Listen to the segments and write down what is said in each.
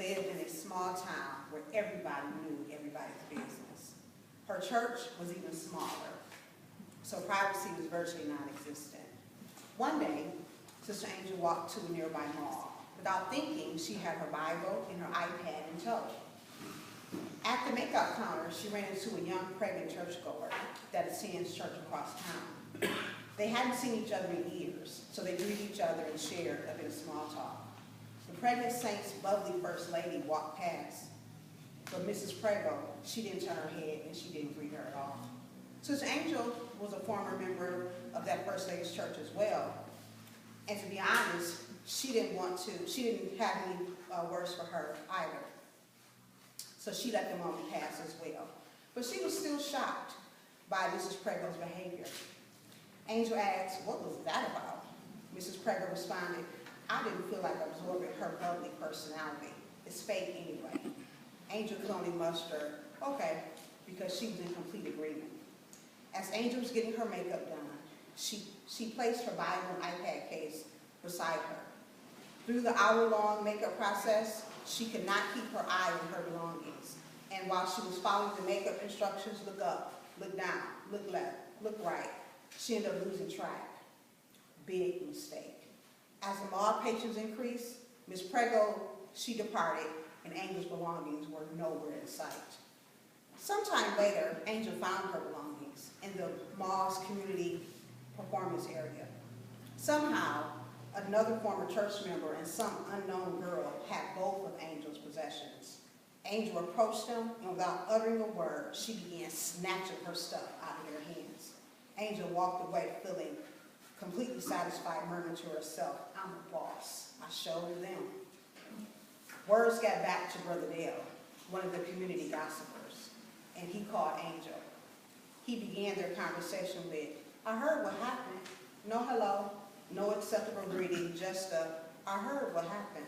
lived in a small town where everybody knew everybody's business. Her church was even smaller, so privacy was virtually non-existent. One day, Sister Angel walked to a nearby mall. Without thinking, she had her Bible and her iPad in tow. At the makeout counter, she ran into a young pregnant churchgoer that attends church across town. They hadn't seen each other in years, so they greeted each other and shared a bit of small talk. The pregnant saint's bubbly first lady walked past, but Mrs. Prego, she didn't turn her head and she didn't greet her at all. Sister Angel was a former member of that First Lady's church as well, and to be honest, she didn't have any words for her either. So she let the moment pass as well. But she was still shocked by Mrs. Prego's behavior. Angel asked, "What was that about?" Mrs. Prego responded, "I didn't feel like absorbing her bubbly personality. It's fake anyway." Angel could only muster, "Okay," because she was in complete agreement. As Angel was getting her makeup done, she placed her Bible and iPad case beside her. Through the hour-long makeup process, she could not keep her eye on her belongings. And while she was following the makeup instructions, look up, look down, look left, look right, she ended up losing track. Big mistake. As the mall patrons increased, Miss Prego, she departed, and Angel's belongings were nowhere in sight. Sometime later, Angel found her belongings in the mall's community performance area. Somehow, another former church member and some unknown girl had both of Angel's possessions. Angel approached them, and without uttering a word, she began snatching her stuff out of their hands. Angel walked away feeling completely satisfied, murmuring to herself, "I'm a boss. I showed them." Words got back to Brother Dale, one of the community gossipers, and he called Angel. He began their conversation with, "I heard what happened." No hello, no acceptable greeting, just "I heard what happened."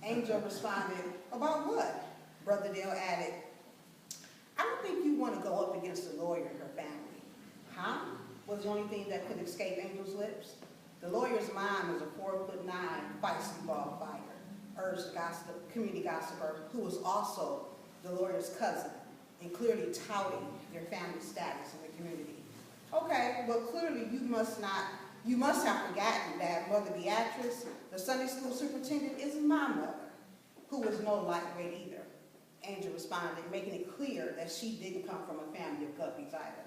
Angel responded, "About what?" Brother Dale added, "I don't think you want to go up against a lawyer and her family." "Huh?" was the only thing that could escape Angel's lips. "The lawyer's mom is a 4'9" feisty ball fighter," urged the community gossiper, who was also the lawyer's cousin, and clearly touting their family status in the community. "Okay, well clearly you must have forgotten that Mother Beatrice, the Sunday school superintendent, is my mother, who was no lightweight either." Angel responded, making it clear that she didn't come from a family of guppies either.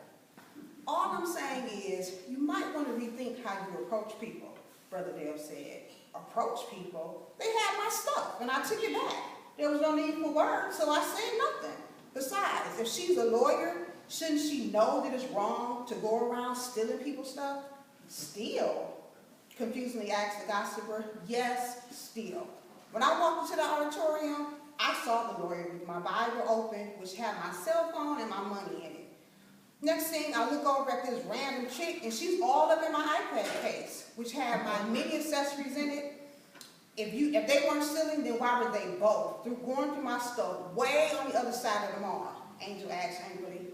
"All I'm saying is, you might want to rethink how you approach people," Brother Dale said. "Approach people? They had my stuff, and I took it back. There was no need for words, so I said nothing. Besides, if she's a lawyer, shouldn't she know that it's wrong to go around stealing people's stuff?" "Steal?" confusingly asked the gossiper. "Yes, steal. When I walked into the auditorium, I saw the lawyer with my Bible open, which had my cell phone and my money in it. Next thing, I look over at this random chick, and she's all up in my iPad case, which had my many accessories in it. If they weren't stealing, then why were they both going through my stuff way on the other side of the mall?" Angel asked angrily.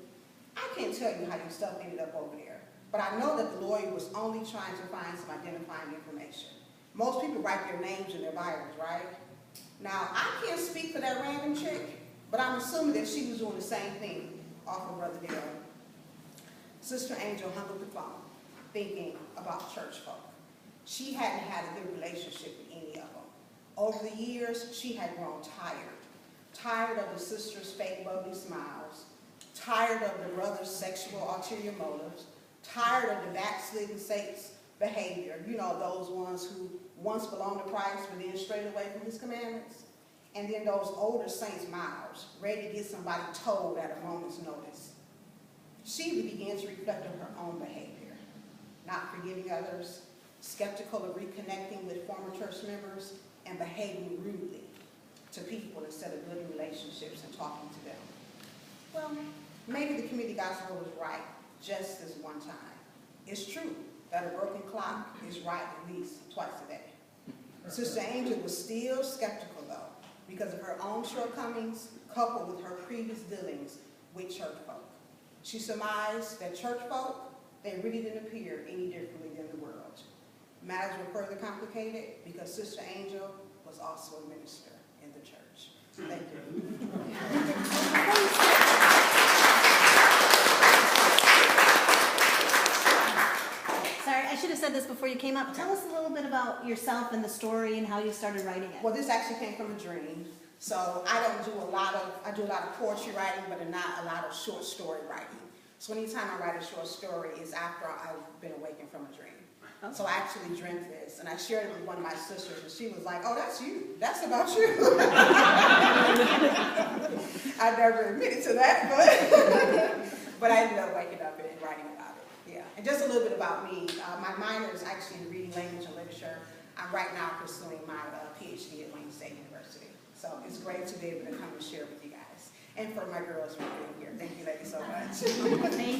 "I can't tell you how your stuff ended up over there, but I know that the lawyer was only trying to find some identifying information. Most people write their names in their Bibles, right? Now, I can't speak for that random chick, but I'm assuming that she was doing the same thing," offered Brother Dale. Sister Angel hung up the phone, thinking about church folk. She hadn't had a good relationship with any of them. Over the years, she had grown tired of the sister's fake bubbly smiles, tired of the brother's sexual ulterior motives, tired of the backslidden saints' behavior, those ones who once belonged to Christ but then strayed away from his commandments, and then those older saints' mouths, ready to get somebody told at a moment's notice. She began to reflect on her own behavior, not forgiving others, skeptical of reconnecting with former church members, and behaving rudely to people instead of building relationships and talking to them. Well, maybe the community gospel was right just this one time. It's true that a broken clock is right at least twice a day. Sister Angel was still skeptical, though, because of her own shortcomings coupled with her previous dealings with church folk. She surmised that church folk, they really didn't appear any differently than the world. Matters were further complicated because Sister Angel was also a minister in the church. Thank you. Sorry, I should have said this before you came up. Tell us a little bit about yourself and the story and how you started writing it. Well, this actually came from a dream. So I do a lot of poetry writing, but not a lot of short story writing. So anytime I write a short story is after I've been awakened from a dream. Oh. So I actually dreamt this, and I shared it with one of my sisters, and she was like, "Oh, that's you. That's about you." I never admitted to that, but I ended up waking up and writing about it. Yeah, and just a little bit about me. My minor is actually in reading, language, and literature. I'm right now pursuing my PhD at Wayne State University. So it's great to be able to come and share with you guys, and for my girls for being here. Thank you, ladies, so much. Thank